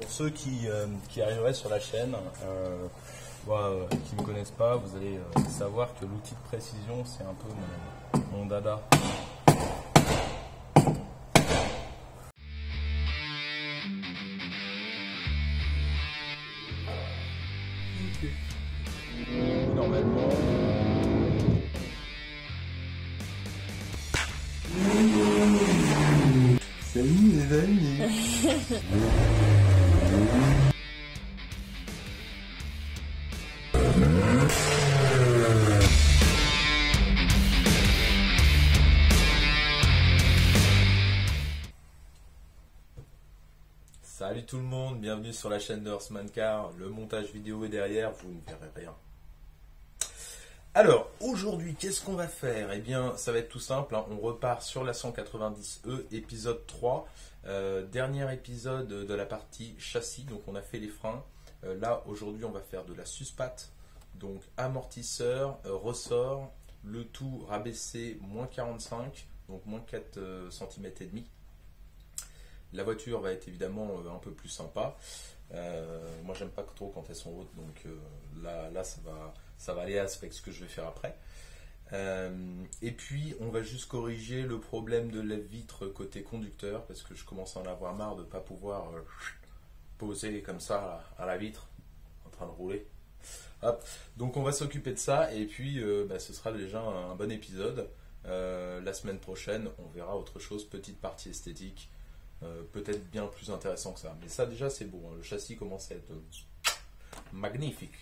Pour ceux qui arriveraient sur la chaîne, qui ne me connaissent pas, vous allez savoir que l'outil de précision, c'est un peu mon dada. Okay. Normalement... Salut les amis. Salut tout le monde, bienvenue sur la chaîne de Horseman Car. Le montage vidéo est derrière, vous ne verrez rien. Alors, aujourd'hui, qu'est-ce qu'on va faire? Eh bien, ça va être tout simple, hein. On repart sur la 190E, épisode 3, dernier épisode de la partie châssis. Donc, on a fait les freins. Là, aujourd'hui, on va faire de la suspat, donc amortisseur, ressort, le tout rabaissé moins 45, donc moins 4 cm et demi. La voiture va être évidemment un peu plus sympa. Moi, j'aime pas trop quand elles sont hautes, donc là ça va aller avec ce que je vais faire après. Et puis, on va juste corriger le problème de la vitre côté conducteur, parce que je commence à en avoir marre de ne pas pouvoir poser comme ça à la vitre, en train de rouler. Hop. Donc, on va s'occuper de ça, et puis ce sera déjà un bon épisode. La semaine prochaine, on verra autre chose, petite partie esthétique. Peut-être bien plus intéressant que ça, mais ça déjà c'est beau, hein. Le châssis commence à être magnifique.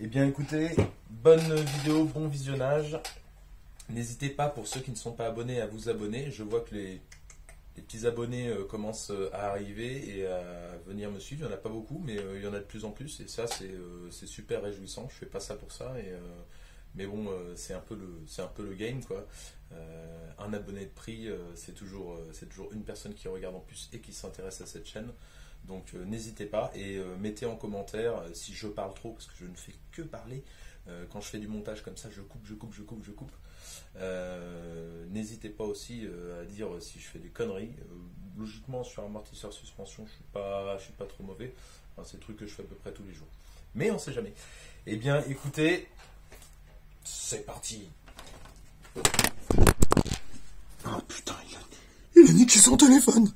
Et bien écoutez, bonne vidéo, bon visionnage. N'hésitez pas, pour ceux qui ne sont pas abonnés, à vous abonner. Je vois que les petits abonnés commencent à arriver et à venir me suivre. Il n'y en a pas beaucoup, mais il y en a de plus en plus, et ça c'est super réjouissant. Je fais pas ça pour ça, mais bon, c'est un peu le game, quoi. Un abonné de prix, c'est toujours une personne qui regarde en plus et qui s'intéresse à cette chaîne. Donc n'hésitez pas, et mettez en commentaire si je parle trop, parce que je ne fais que parler. Quand je fais du montage comme ça, je coupe. N'hésitez pas aussi à dire si je fais des conneries. Logiquement, sur amortisseur suspension, je suis pas trop mauvais. Enfin, c'est le truc que je fais à peu près tous les jours. Mais on sait jamais. Eh bien, écoutez, c'est parti. Oh putain, il a niqué son téléphone.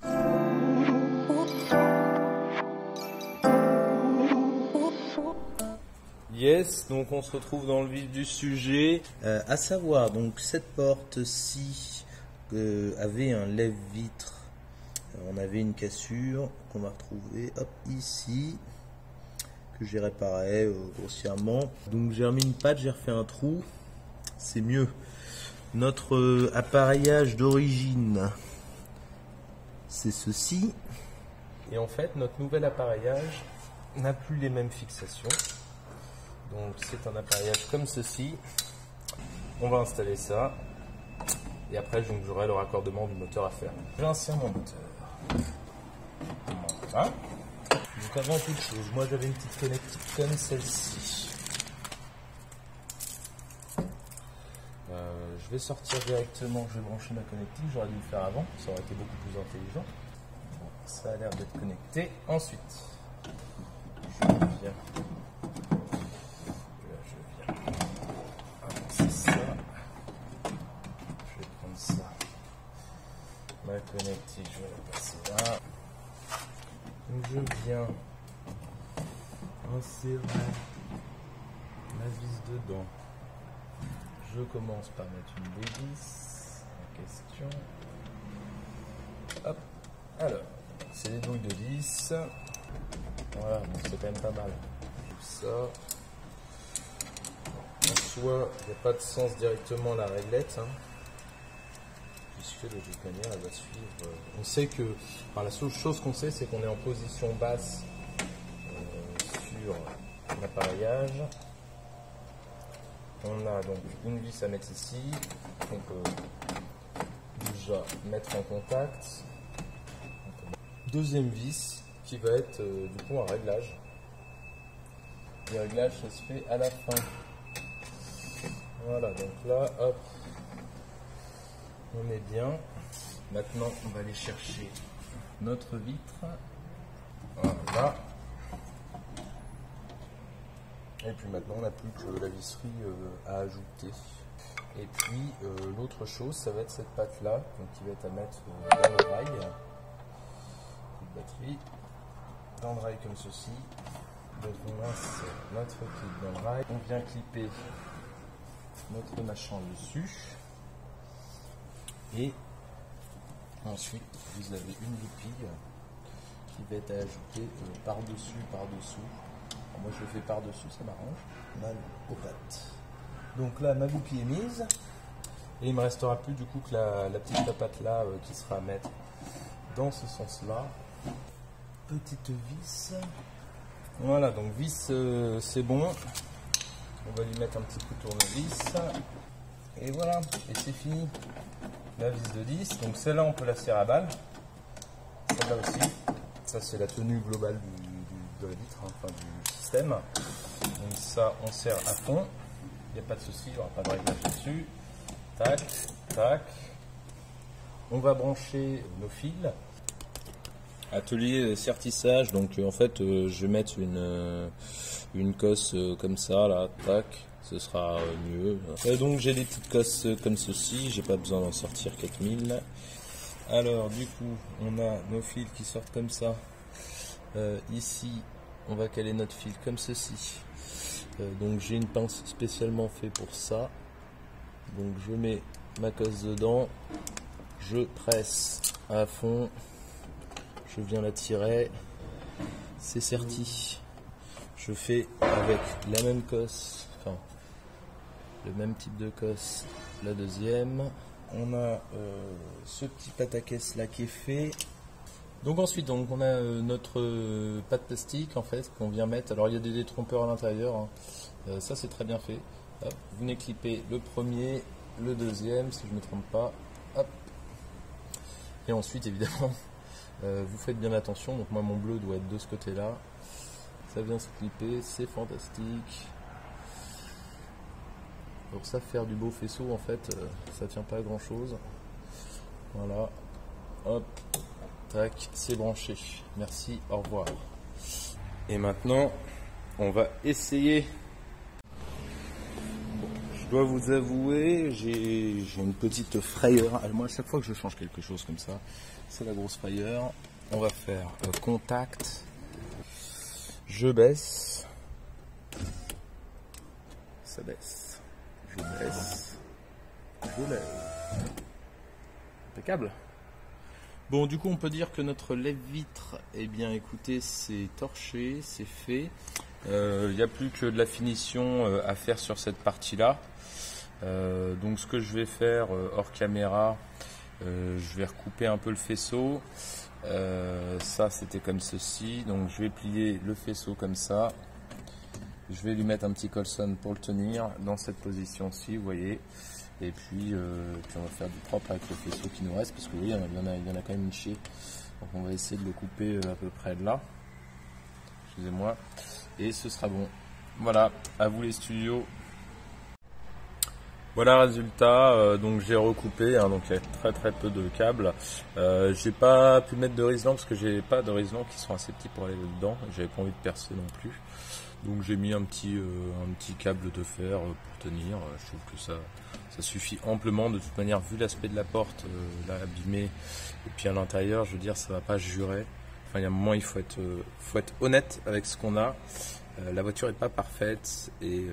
Yes, donc on se retrouve dans le vif du sujet. À savoir, donc cette porte-ci avait un lève-vitre. On avait une cassure qu'on va retrouver ici, que j'ai réparé grossièrement. Donc j'ai remis une patte, j'ai refait un trou. C'est mieux. Notre appareillage d'origine, c'est ceci. Et en fait, notre nouvel appareillage n'a plus les mêmes fixations. Donc c'est un appareillage comme ceci. On va installer ça. Et après, j'aurai le raccordement du moteur à faire. J'insère mon moteur. Voilà. Donc avant toute chose, moi j'avais une petite connectique comme celle-ci. Je vais sortir directement, je vais brancher ma connectique, j'aurais dû le faire avant, ça aurait été beaucoup plus intelligent. Bon, ça a l'air d'être connecté. Ensuite, je viens avancer ça. Je vais prendre ça. Ma connectique, je vais la passer là. Donc je viens insérer la vis dedans. Je commence par mettre une dévisse en question. Hop. Alors, c'est des douilles de vis. Voilà, donc c'est quand même pas mal. Tout ça. En soi, il n'y a pas de sens directement la réglette, hein, puisque de toute manière, elle va suivre. On sait que, la seule chose qu'on sait, c'est qu'on est en position basse sur l'appareillage. On a donc une vis à mettre ici, qu'on peut déjà mettre en contact. Deuxième vis qui va être du coup un réglage. Le réglage, ça se fait à la fin. Voilà, donc là, hop, on est bien. Maintenant, on va aller chercher notre vitre. Voilà. Voilà. Et puis maintenant, on n'a plus que la visserie à ajouter. Et puis, l'autre chose, ça va être cette pâte-là, qui va être à mettre dans le rail. Coup de batterie. Dans le rail comme ceci. Donc on lance notre clip dans le rail. On vient clipper notre machin dessus. Et ensuite, vous avez une goupille qui va être ajoutée par-dessus, par-dessous. Moi je le fais par-dessus, ça m'arrange. Mal aux pattes. Donc là, ma goupille est mise. Et il me restera plus du coup que la petite papate là qui sera à mettre dans ce sens-là. Petite vis. Voilà, donc vis c'est bon. On va lui mettre un petit coup de tournevis. Et voilà, et c'est fini. La vis de 10. Donc celle-là, on peut la serrer à balle. Celle-là aussi. Ça, c'est la tenue globale de la vitre, hein, enfin du système. Donc ça, on serre à fond. Il n'y a pas de souci, il n'y aura pas de réglage là-dessus. Tac, tac. On va brancher nos fils. Atelier sertissage, donc en fait je vais mettre une cosse comme ça là, tac, ce sera mieux. Donc j'ai des petites cosses comme ceci, j'ai pas besoin d'en sortir 4000. Alors du coup on a nos fils qui sortent comme ça. Ici on va caler notre fil comme ceci. Donc j'ai une pince spécialement faite pour ça. Donc je mets ma cosse dedans, je presse à fond. Je viens la tirer, c'est serti. Je fais avec la même cosse, enfin le même type de cosse, la deuxième. On a ce petit pataquès là qui est fait. Donc ensuite, donc on a notre pâte plastique en fait qu'on vient mettre. Alors il y a des détrompeurs à l'intérieur, hein. Ça c'est très bien fait. Hop, vous venez clipper le premier, le deuxième si je ne me trompe pas. Hop. Et ensuite évidemment. Vous faites bien attention, donc moi mon bleu doit être de ce côté là, ça vient se clipper, c'est fantastique. Pour ça faire du beau faisceau en fait, ça tient pas à grand chose. Voilà, hop, tac, c'est branché, merci, au revoir. Et maintenant, on va essayer. Je dois vous avouer, j'ai une petite frayeur. Alors moi, à chaque fois que je change quelque chose comme ça, c'est la grosse frayeur. On va faire contact. Je baisse. Ça baisse. Je baisse. Je lève. Impeccable. Bon, du coup, on peut dire que notre lève-vitre, eh bien, écoutez, c'est torché, c'est fait. Il n'y a plus que de la finition à faire sur cette partie-là. Donc ce que je vais faire hors caméra, je vais recouper un peu le faisceau. Ça c'était comme ceci, donc je vais plier le faisceau comme ça. Je vais lui mettre un petit colson pour le tenir dans cette position-ci, vous voyez. Et puis on va faire du propre avec le faisceau qui nous reste, parce que vous voyez, il y en a quand même une chier. Donc on va essayer de le couper à peu près de là. Excusez-moi. Et ce sera bon. Voilà, à vous les studios. Voilà le résultat, donc j'ai recoupé, hein, donc il y a très peu de câbles. J'ai pas pu mettre de riselant parce que j'ai pas de riselant qui sont assez petits pour aller dedans. J'avais pas envie de percer non plus. Donc j'ai mis un petit câble de fer pour tenir. Je trouve que ça suffit amplement. De toute manière, vu l'aspect de la porte, là abîmée, et puis à l'intérieur, je veux dire, ça va pas jurer. Enfin, il y a un moment, il faut être honnête avec ce qu'on a. La voiture est pas parfaite et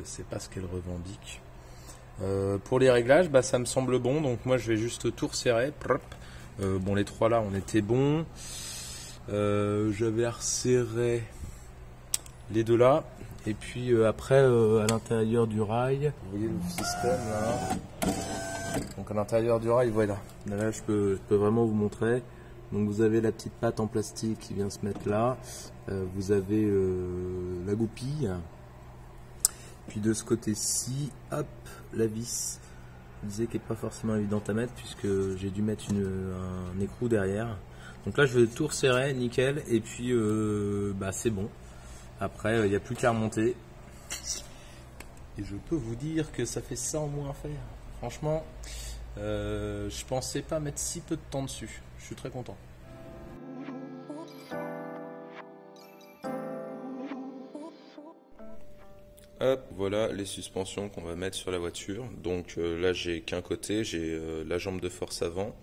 c'est pas ce qu'elle revendique. Pour les réglages, ça me semble bon, donc moi je vais juste tout resserrer. Bon, les trois là on était bons. Je vais resserrer les deux là, et puis après à l'intérieur du rail, vous voyez le système là. Donc à l'intérieur du rail, voilà. Là je peux vraiment vous montrer. Donc vous avez la petite patte en plastique qui vient se mettre là. Vous avez la goupille. Puis de ce côté-ci, hop, la vis, je disais qu'elle n'est pas forcément évidente à mettre puisque j'ai dû mettre un écrou derrière. Donc là je vais tout resserrer, nickel, et puis c'est bon. Après il n'y a plus qu'à remonter. Et je peux vous dire que ça fait ça en moins à faire. Franchement, je pensais pas mettre si peu de temps dessus. Je suis très content. Hop, voilà les suspensions qu'on va mettre sur la voiture. Donc là j'ai qu'un côté, j'ai la jambe de force avant,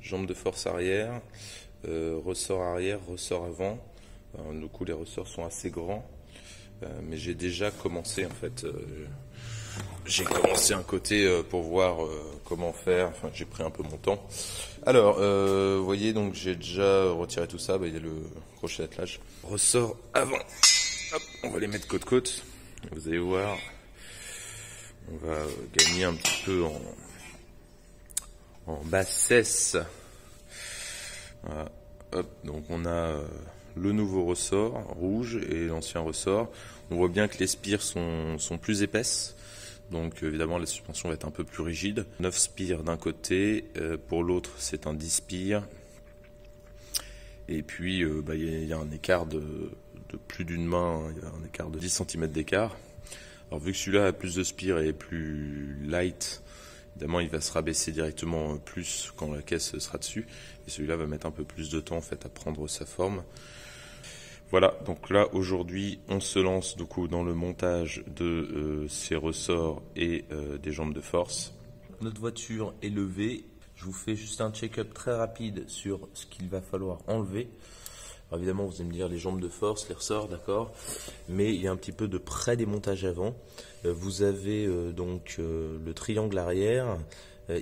jambe de force arrière, ressort arrière, ressort avant. Alors, du coup les ressorts sont assez grands, mais j'ai déjà commencé en fait. J'ai commencé un côté pour voir comment faire. Enfin, j'ai pris un peu mon temps. Alors, vous voyez, donc j'ai déjà retiré tout ça. Bah, il y a le crochet d'attelage. Ressort avant. Hop, on va les mettre côte à côte. Vous allez voir, on va gagner un petit peu en bassesse. Voilà. Hop, donc on a le nouveau ressort rouge et l'ancien ressort. On voit bien que les spires sont plus épaisses. Donc évidemment la suspension va être un peu plus rigide. 9 spires d'un côté, pour l'autre c'est un 10 spires. Et puis il y a un écart de plus d'une main, il y a un écart de 10 cm d'écart. Alors vu que celui-là a plus de spires et est plus light, évidemment il va se rabaisser directement plus quand la caisse sera dessus. Et celui-là va mettre un peu plus de temps en fait à prendre sa forme. Voilà, donc là aujourd'hui on se lance du coup dans le montage de ces ressorts et des jambes de force. Notre voiture est levée, je vous fais juste un check-up très rapide sur ce qu'il va falloir enlever. Alors évidemment vous allez me dire les jambes de force, les ressorts, d'accord, mais il y a un petit peu de pré-démontage avant. Vous avez donc le triangle arrière,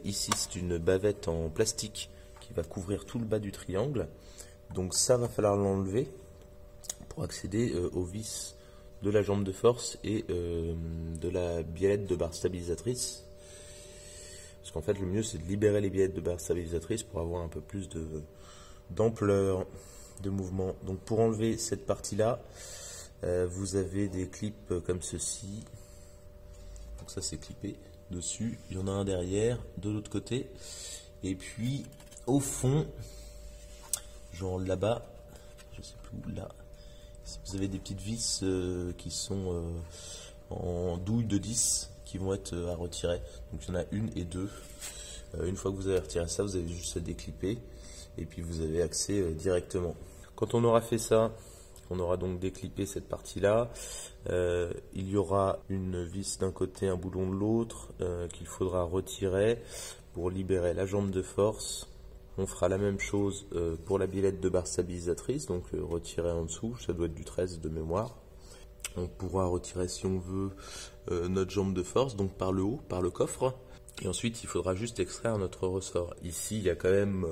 ici c'est une bavette en plastique qui va couvrir tout le bas du triangle, donc ça va falloir l'enlever pour accéder aux vis de la jambe de force et de la biellette de barre stabilisatrice. Parce qu'en fait le mieux c'est de libérer les biellettes de barre stabilisatrice pour avoir un peu plus d'ampleur de mouvement. Donc pour enlever cette partie là, vous avez des clips comme ceci. Donc ça c'est clippé dessus, il y en a un derrière, de l'autre côté. Et puis au fond, genre là-bas, je sais plus où, là. Vous avez des petites vis qui sont en douille de 10 qui vont être à retirer. Donc il y en a une et deux. Une fois que vous avez retiré ça, vous avez juste à déclipper et puis vous avez accès directement. Quand on aura fait ça, on aura donc déclippé cette partie-là. Il y aura une vis d'un côté, un boulon de l'autre qu'il faudra retirer pour libérer la jambe de force. On fera la même chose pour la biellette de barre stabilisatrice, donc retirer en dessous, ça doit être du 13 de mémoire. On pourra retirer si on veut notre jambe de force, donc par le haut, par le coffre. Et ensuite il faudra juste extraire notre ressort. Ici il y a quand même,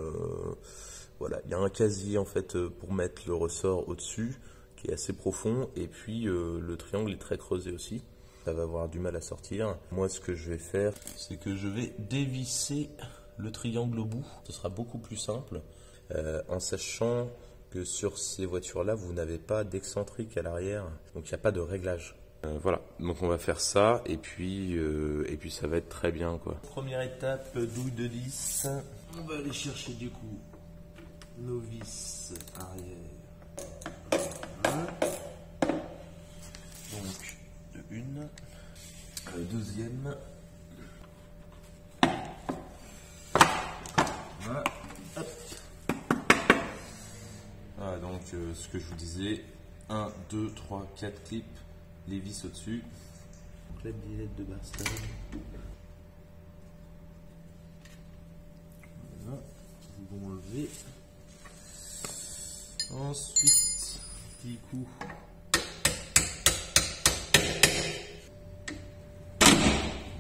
voilà, il y a un casier en fait pour mettre le ressort au-dessus, qui est assez profond, et puis le triangle est très creusé aussi. Ça va avoir du mal à sortir. Moi ce que je vais faire, c'est que je vais dévisser le triangle au bout. Ce sera beaucoup plus simple en sachant que sur ces voitures-là, vous n'avez pas d'excentrique à l'arrière, donc il n'y a pas de réglage. Voilà, donc on va faire ça et puis ça va être très bien quoi. Première étape, douille de 10. On va aller chercher du coup nos vis arrière. Voilà. Donc de une, deuxième. Voilà. Hop. Voilà, donc ce que je vous disais, 1, 2, 3, 4 clips, les vis au-dessus. Donc la biellette de barre stable. Voilà, vous vont enlever. Ensuite, petit coup.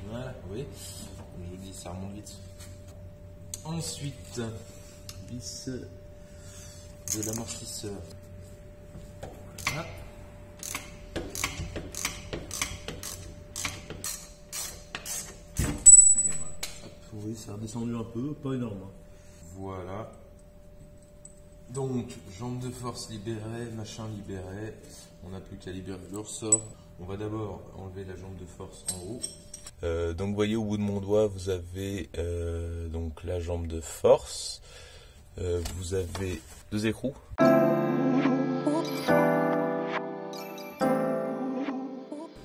Voilà, vous voyez, comme je vous dis, ça remonte vite. Ensuite, vis de l'amortisseur. Voilà. Et voilà. Hop, vous voyez, ça a redescendu un peu, pas énorme. Voilà. Donc, jambe de force libérée, machin libéré. On n'a plus qu'à libérer le ressort. On va d'abord enlever la jambe de force en haut. Donc vous voyez au bout de mon doigt vous avez donc la jambe de force, vous avez deux écrous.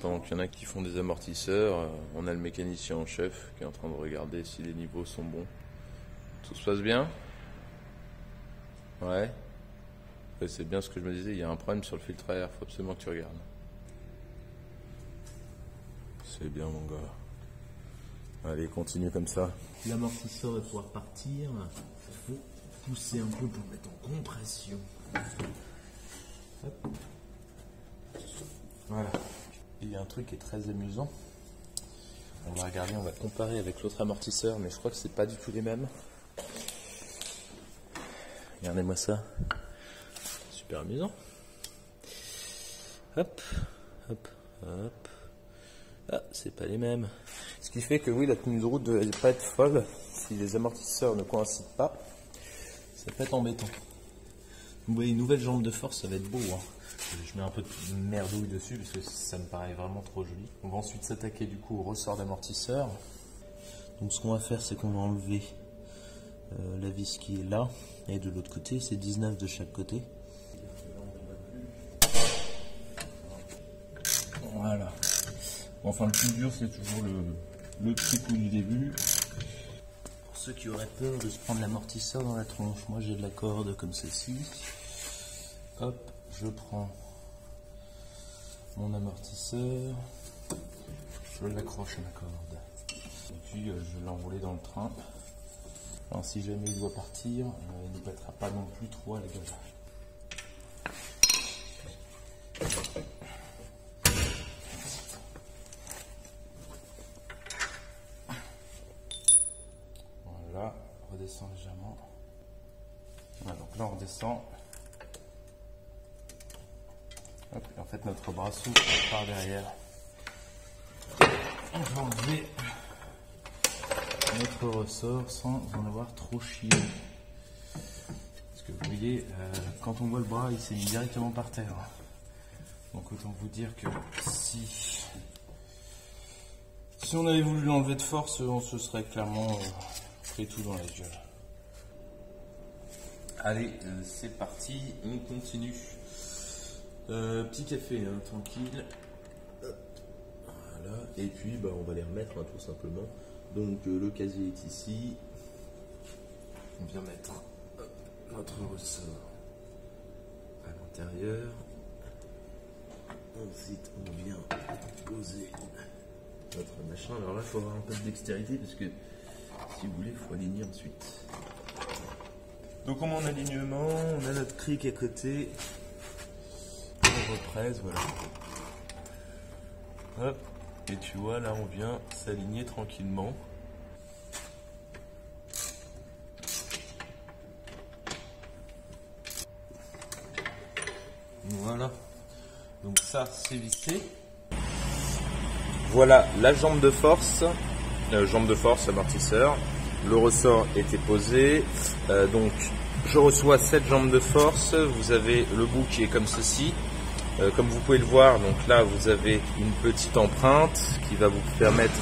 Donc il y en a qui font des amortisseurs, on a le mécanicien en chef qui est en train de regarder si les niveaux sont bons. Tout se passe bien? Ouais. C'est bien ce que je me disais, il y a un problème sur le filtre à air, il faut absolument que tu regardes. C'est bien mon gars. Allez, continue comme ça. L'amortisseur va pouvoir partir. Il faut pousser un peu pour mettre en compression. Hop. Voilà. Il y a un truc qui est très amusant. On va regarder, on va comparer avec l'autre amortisseur, mais je crois que c'est pas du tout les mêmes. Regardez-moi ça. Super amusant. Hop, hop, hop. Ah, c'est pas les mêmes. Ce qui fait que oui, la tenue de route ne devait pas être folle. Si les amortisseurs ne coïncident pas, ça peut être embêtant. Vous voyez, une nouvelle jambe de force, ça va être beau. Hein. Je mets un peu de merdouille dessus parce que ça me paraît vraiment trop joli. On va ensuite s'attaquer du coup au ressort d'amortisseur. Donc ce qu'on va faire, c'est qu'on va enlever la vis qui est là. Et de l'autre côté, c'est 19 de chaque côté. Voilà. Enfin, le plus dur, c'est toujours le petit coup du début. Pour ceux qui auraient peur de se prendre l'amortisseur dans la tronche, moi j'ai de la corde comme ceci. Hop, je prends mon amortisseur, je l'accroche à la corde. Et puis je vais l'enrouler dans le train. Alors, si jamais il doit partir, il ne battra pas non plus trop à la gueule. Voilà, redescend légèrement. Voilà, donc là on redescend. Hop, et en fait notre brasseau par derrière. On va enlever notre ressort sans en avoir trop chié. Parce que vous voyez, quand on voit le bras, il s'est mis directement par terre. Donc autant vous dire que si on avait voulu l'enlever de force, on se serait clairement pris tout dans la gueule. Allez, c'est parti, on continue. Petit café, hein, tranquille. Voilà, et puis on va les remettre hein, tout simplement. Donc le casier est ici. On vient mettre notre ressort à l'intérieur. Ensuite, on vient poser notre machin. Alors là, il faut avoir un peu de dextérité parce que si vous voulez, il faut aligner ensuite. Donc on met en alignement, on a notre cric à côté. On represse, voilà. Hop. Et tu vois, là, on vient s'aligner tranquillement. Voilà. Donc ça, c'est vissé. Voilà la jambe de force. Amortisseur. Le ressort était posé. Donc, je reçois cette jambe de force. Vous avez le bout qui est comme ceci. Comme vous pouvez le voir, donc là vous avez une petite empreinte qui va vous permettre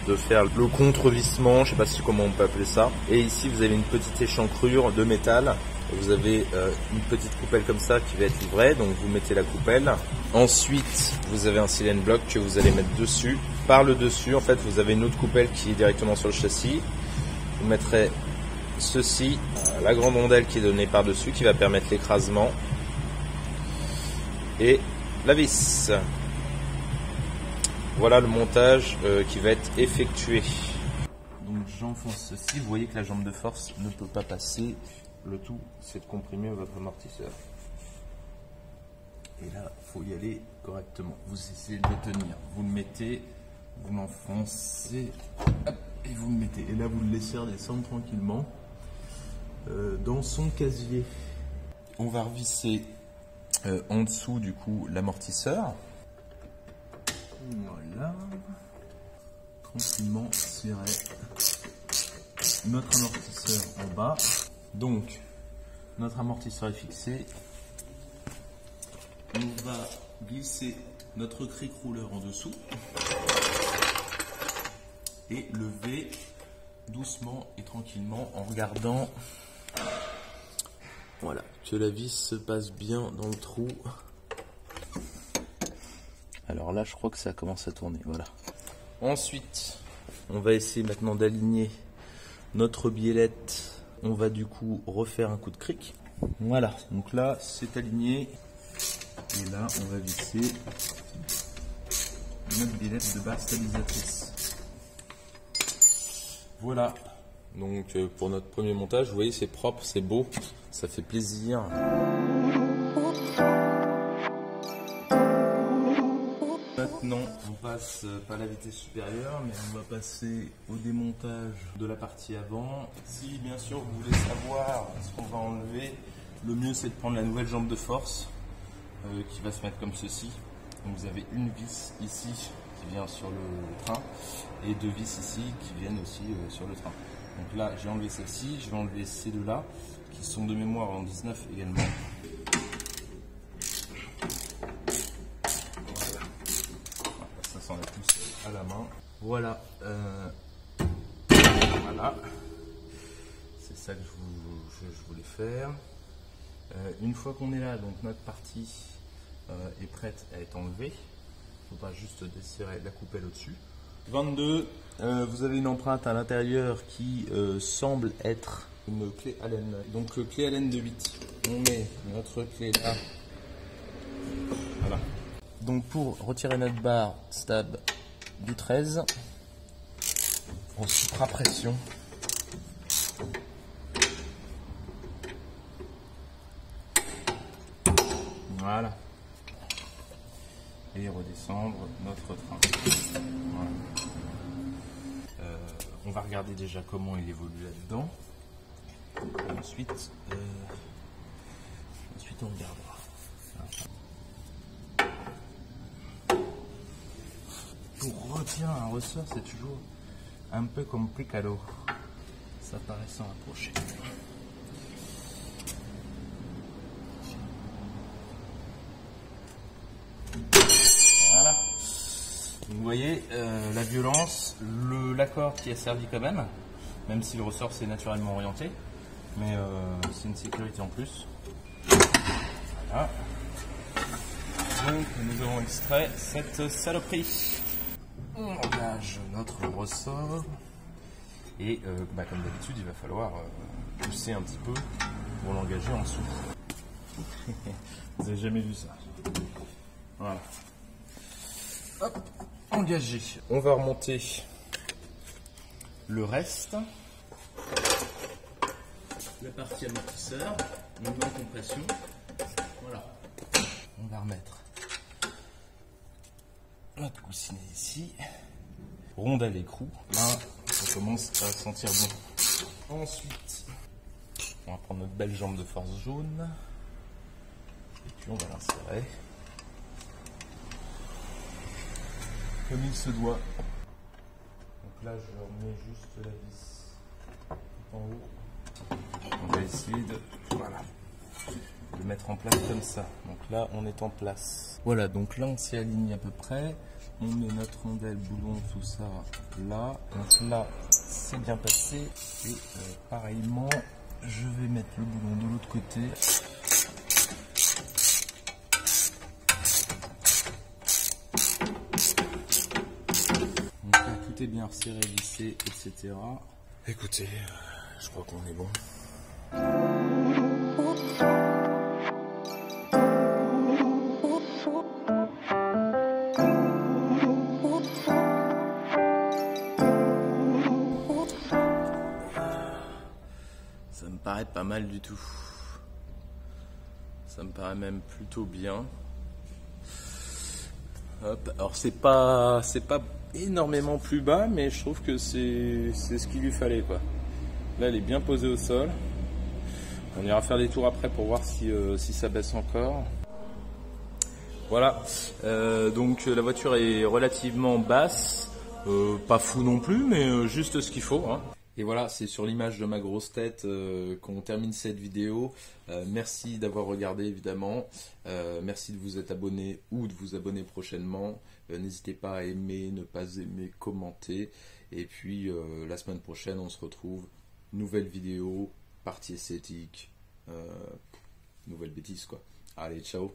de faire le contrevissement, je ne sais pas comment on peut appeler ça. Et ici vous avez une petite échancrure de métal. Vous avez une petite coupelle comme ça qui va être livrée, donc vous mettez la coupelle. Ensuite vous avez un silane block que vous allez mettre dessus. Par le dessus, en fait, vous avez une autre coupelle qui est directement sur le châssis. Vous mettrez ceci, la grande rondelle qui est donnée par dessus, qui va permettre l'écrasement. Et la vis. Voilà le montage qui va être effectué. Donc j'enfonce ceci. Vous voyez que la jambe de force ne peut pas passer. Le tout, c'est de comprimer votre amortisseur. Et là, il faut y aller correctement. Vous essayez de le tenir. Vous le mettez, vous l'enfoncez, et vous le mettez. Et là, vous le laissez redescendre tranquillement dans son casier. On va revisser en dessous du coup l'amortisseur. Voilà. Tranquillement serrer notre amortisseur en bas. Donc notre amortisseur est fixé. On va glisser notre cric rouleur en dessous et lever doucement et tranquillement en regardant. Voilà, que la vis se passe bien dans le trou. Alors là, je crois que ça commence à tourner, voilà. Ensuite, on va essayer maintenant d'aligner notre biellette. On va du coup refaire un coup de cric. Voilà, donc là, c'est aligné. Et là, on va visser notre billette de barre stabilisatrice. Voilà. Donc pour notre premier montage, vous voyez, c'est propre, c'est beau, ça fait plaisir. Maintenant, on passe pas à la vitesse supérieure, mais on va passer au démontage de la partie avant. Si bien sûr vous voulez savoir ce qu'on va enlever, le mieux c'est de prendre la nouvelle jambe de force qui va se mettre comme ceci. Donc vous avez une vis ici qui vient sur le train et deux vis ici qui viennent aussi sur le train. Donc là j'ai enlevé celle-ci, je vais enlever ces deux-là qui sont de mémoire en 19 également. Ça s'enlève tous à la main. Voilà. Voilà. C'est ça que je voulais faire. Une fois qu'on est là, donc notre partie est prête à être enlevée. Il ne faut pas juste desserrer la coupelle au-dessus. 22, vous avez une empreinte à l'intérieur qui semble être une clé Allen. Donc clé Allen de 8. On met notre clé là. Voilà. Donc pour retirer notre barre stab du 13, on supra-pression. Voilà. Et redescendre notre train. Voilà. On va regarder déjà comment il évolue là-dedans. Ensuite, on regardera. Pour retirer un ressort, c'est toujours un peu complicado. Ça paraît sans approcher. Voilà. Vous voyez la violence, la corde qui a servi quand même si le ressort s'est naturellement orienté, mais c'est une sécurité en plus. Voilà. Donc nous avons extrait cette saloperie. On engage notre ressort et comme d'habitude il va falloir pousser un petit peu pour l'engager en dessous. Vous n'avez jamais vu ça. Voilà. Hop, engagé. On va remonter le reste. La partie amortisseur, on met en compression. Voilà. On va remettre notre coussinet ici. Rondelle écrou. Là, ça commence à sentir bon. Ensuite, on va prendre notre belle jambe de force jaune. Et puis on va l'insérer. Comme il se doit. Donc là, je remets juste la vis tout en haut. On va essayer de mettre en place comme ça. Donc là, on est en place. Voilà, donc là, on s'y aligne à peu près. On met notre rondelle, boulon, tout ça là. Donc là, c'est bien passé. Et pareillement, je vais mettre le boulon de l'autre côté. Donc là, tout est bien resserré, vissé, etc. Écoutez, je crois qu'on est bon. Ça me paraît pas mal du tout. Ça me paraît même plutôt bien. Hop. Alors c'est pas énormément plus bas, mais je trouve que c'est ce qu'il lui fallait quoi. Là elle est bien posée au sol. On ira faire des tours après pour voir si ça baisse encore. Voilà. Donc la voiture est relativement basse, pas fou non plus, mais juste ce qu'il faut. Hein. Et voilà, c'est sur l'image de ma grosse tête qu'on termine cette vidéo. Merci d'avoir regardé évidemment. Merci de vous être abonné ou de vous abonner prochainement. N'hésitez pas à aimer, ne pas aimer, commenter. Et puis la semaine prochaine, on se retrouve. Nouvelle vidéo, partie esthétique, nouvelle bêtise quoi. Allez, ciao.